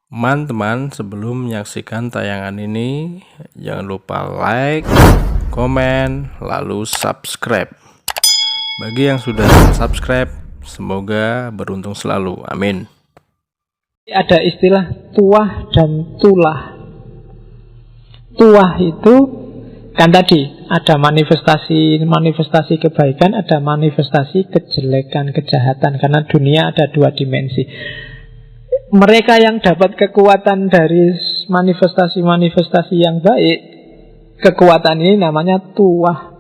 Teman-teman, sebelum menyaksikan tayangan ini, jangan lupa like, komen, lalu subscribe. Bagi yang sudah subscribe, semoga beruntung selalu. Amin. Ada istilah tuah dan tulah. Tuah itu kan tadi ada manifestasi kebaikan, ada manifestasi kejelekan, kejahatan. Karena dunia ada dua dimensi. Mereka yang dapat kekuatan dari manifestasi-manifestasi yang baik, kekuatan ini namanya tuah.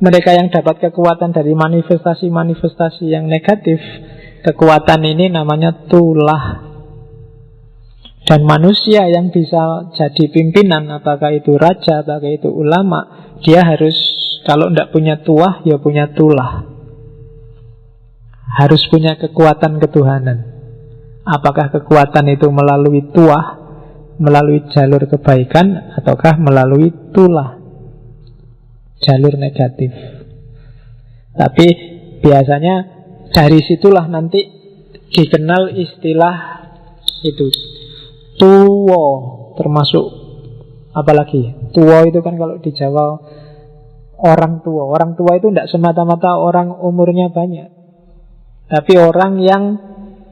Mereka yang dapat kekuatan dari manifestasi-manifestasi yang negatif, kekuatan ini namanya tulah. Dan manusia yang bisa jadi pimpinan, apakah itu raja, apakah itu ulama, dia harus, kalau tidak punya tuah, ya punya tulah. Harus punya kekuatan ketuhanan. Apakah kekuatan itu melalui tuah, melalui jalur kebaikan, ataukah melalui tulah, jalur negatif. Tapi biasanya dari situlah nanti dikenal istilah itu tuwo, termasuk apalagi tuwo itu kan kalau di Jawa orang tua. Orang tua itu tidak semata-mata orang umurnya banyak, tapi orang yang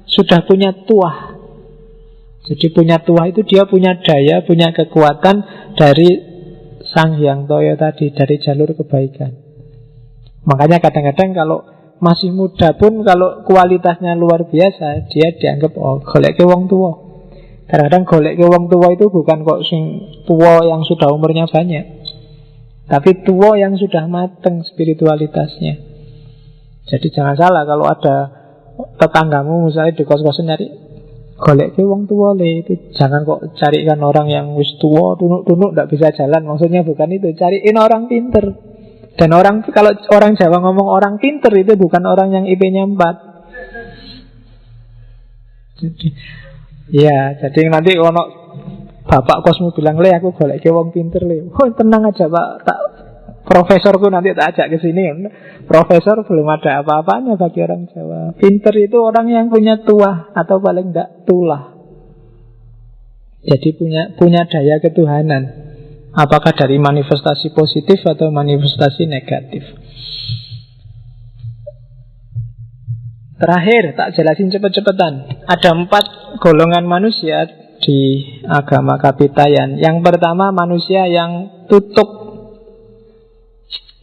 sudah punya tuah. Jadi punya tuah itu dia punya daya, punya kekuatan dari Sang Hyang Toyo tadi, dari jalur kebaikan. Makanya kadang-kadang kalau masih muda pun kalau kualitasnya luar biasa, dia dianggap golek ke wong tua. Kadang-kadang golek ke wong tua itu bukan kok sing tua yang sudah umurnya banyak, tapi tua yang sudah mateng spiritualitasnya. Jadi jangan salah kalau ada tetanggamu misalnya di kos-kosan nyari golek ke wong tua le, itu jangan kok carikan orang yang wis tua, tunuk-tunuk tidak bisa jalan. Maksudnya bukan itu, cariin orang pinter. Dan orang, kalau orang Jawa ngomong orang pinter itu bukan orang yang IP-nya 4. Jadi ya, jadi nanti ono bapak kosmu bilang, "Le, aku golek ke wong pinter le." Oh, tenang aja Pak, tak profesorku nanti tak ajak ke sini. Profesor belum ada apa-apanya bagi orang Jawa. Pinter itu orang yang punya tuah atau paling enggak tulah. Jadi punya daya ketuhanan. Apakah dari manifestasi positif atau manifestasi negatif. Terakhir, tak jelasin cepet-cepetan. Ada 4 golongan manusia di agama Kapitayan. Yang pertama manusia yang tutuk.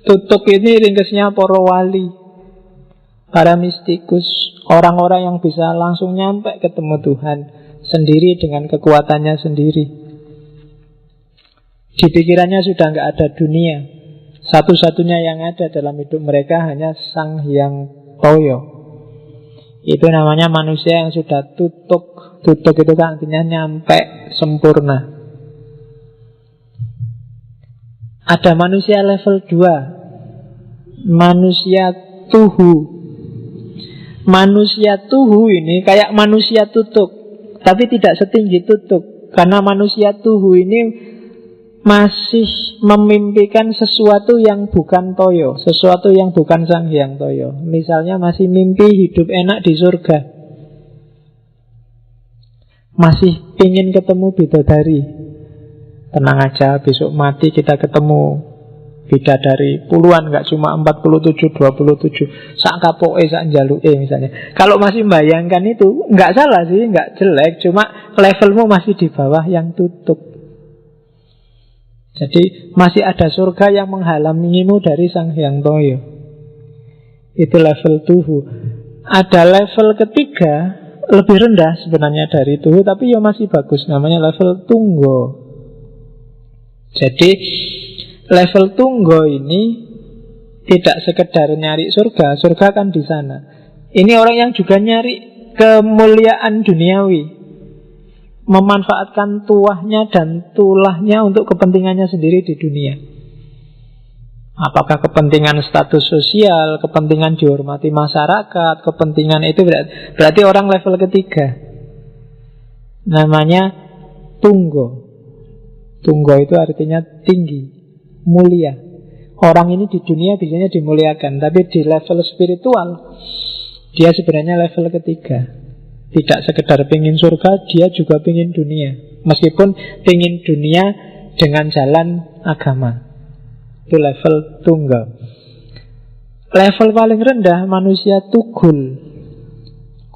Tutuk ini ringkesnya para wali, para mistikus, orang-orang yang bisa langsung nyampe ketemu Tuhan sendiri dengan kekuatannya sendiri. Di pikirannya sudah nggak ada dunia. Satu-satunya yang ada dalam hidup mereka hanya Sang Hyang Toyo. Itu namanya manusia yang sudah tutuk. Tutuk itu kan artinya nyampe sempurna. Ada manusia level 2, manusia tuhu. Manusia tuhu ini kayak manusia tutuk, tapi tidak setinggi tutuk. Karena manusia tuhu ini masih memimpikan sesuatu yang bukan Toyo, sesuatu yang bukan Sang Hyang Toyo. Misalnya masih mimpi hidup enak di surga, masih ingin ketemu bidadari. Tenang aja, besok mati kita ketemu bidadari puluhan, gak cuma 47, 27. Sak kapoke, sak njaluke misalnya. Kalau masih membayangkan itu, gak salah sih, gak jelek. Cuma levelmu masih di bawah yang tutup. Jadi masih ada surga yang menghalangimu dari Sang Hyang Toyo. Itu level tuhu. Ada level ketiga, lebih rendah sebenarnya dari tuhu, tapi ya masih bagus, namanya level tunggo. Jadi level tunggo ini tidak sekedar nyari surga, surga kan di sana. Ini orang yang juga nyari kemuliaan duniawi, memanfaatkan tuahnya dan tulahnya untuk kepentingannya sendiri di dunia. Apakah kepentingan status sosial, kepentingan dihormati masyarakat, kepentingan itu berarti orang level ketiga. Namanya tunggo. Tunggo itu artinya tinggi, mulia. Orang ini di dunia biasanya dimuliakan, tapi di level spiritual dia sebenarnya level ketiga. Tidak sekedar pingin surga, dia juga pingin dunia. Meskipun pingin dunia dengan jalan agama. Itu level tunggal. Level paling rendah manusia tugul.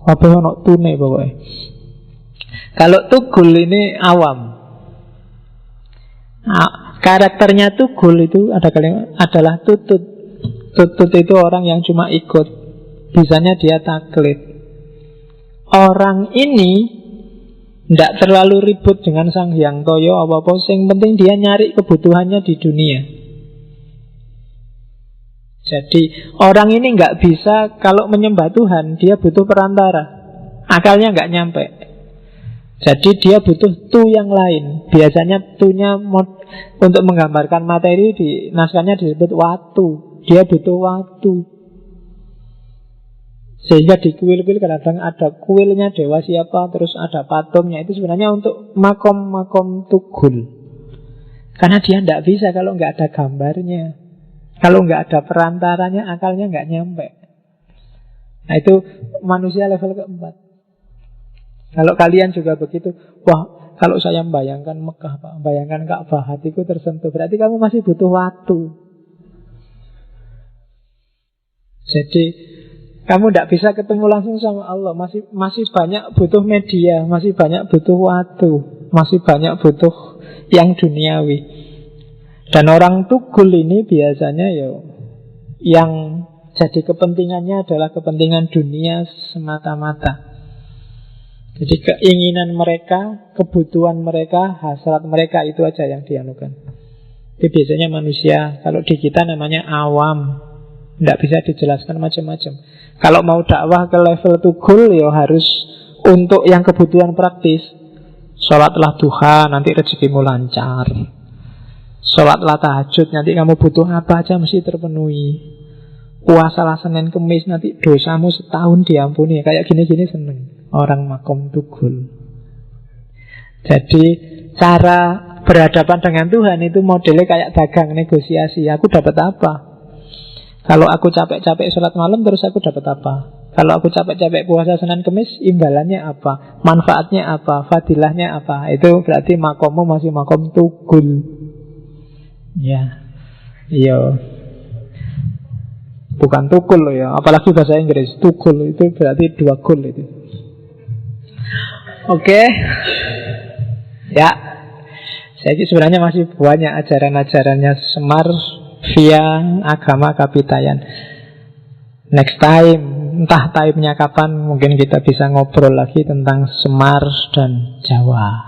Apa ono tune pokoknya. Kalau tugul ini awam. Karakternya tugul itu adalah tutut. Tutut itu orang yang cuma ikut. Bisanya dia taklid. Orang ini tidak terlalu ribut dengan Sang Hyang Toyo apa-apa. Yang penting dia nyari kebutuhannya di dunia. Jadi orang ini nggak bisa, kalau menyembah Tuhan dia butuh perantara. Akalnya nggak nyampe. Jadi dia butuh tu yang lain. Biasanya tunya untuk menggambarkan materi di naskahnya disebut waktu. Dia butuh waktu. Sehingga di kuil-kuil kadang ada kuilnya dewa siapa, terus ada patungnya. Itu sebenarnya untuk makom-makom tugul. Karena dia tidak bisa kalau nggak ada gambarnya. Kalau nggak ada perantaranya, akalnya nggak nyampe. Nah itu manusia level keempat. Kalau kalian juga begitu, wah kalau saya membayangkan Mekah, Pak, bayangkan Ka'bah, hatiku tersentuh. Berarti kamu masih butuh waktu. Jadi kamu tidak bisa ketemu langsung sama Allah. Masih banyak butuh media, masih banyak butuh waktu, masih banyak butuh yang duniawi. Dan orang tugul ini biasanya yang jadi kepentingannya adalah kepentingan dunia semata-mata. Jadi keinginan mereka, kebutuhan mereka, hasrat mereka itu aja yang dianukan. Itu biasanya manusia, kalau di kita namanya awam. Tidak bisa dijelaskan macam-macam. Kalau mau dakwah ke level tugul harus untuk yang kebutuhan praktis. Sholatlah duha, nanti rezekimu lancar. Sholatlah tahajud, nanti kamu butuh apa aja mesti terpenuhi. Puasalah Senin Kemis, nanti dosamu setahun diampuni. Kayak gini-gini seneng orang makom tugul. Jadi cara berhadapan dengan Tuhan itu modelnya kayak dagang, negosiasi. Aku dapat apa? Kalau aku capek-capek sholat malam, terus aku dapat apa? Kalau aku capek-capek puasa Senin Kemis, imbalannya apa? Manfaatnya apa? Fadilahnya apa? Itu berarti makommu masih makom tugul. Ya, iya. Bukan tukul loh ya. Apalagi bahasa Inggris, tukul itu berarti 2 gol itu. Oke. Ya. Saya sebenarnya masih banyak ajaran-ajarannya Semar via agama Kapitayan. Next time, entah time-nya kapan, mungkin kita bisa ngobrol lagi tentang Semar dan Jawa.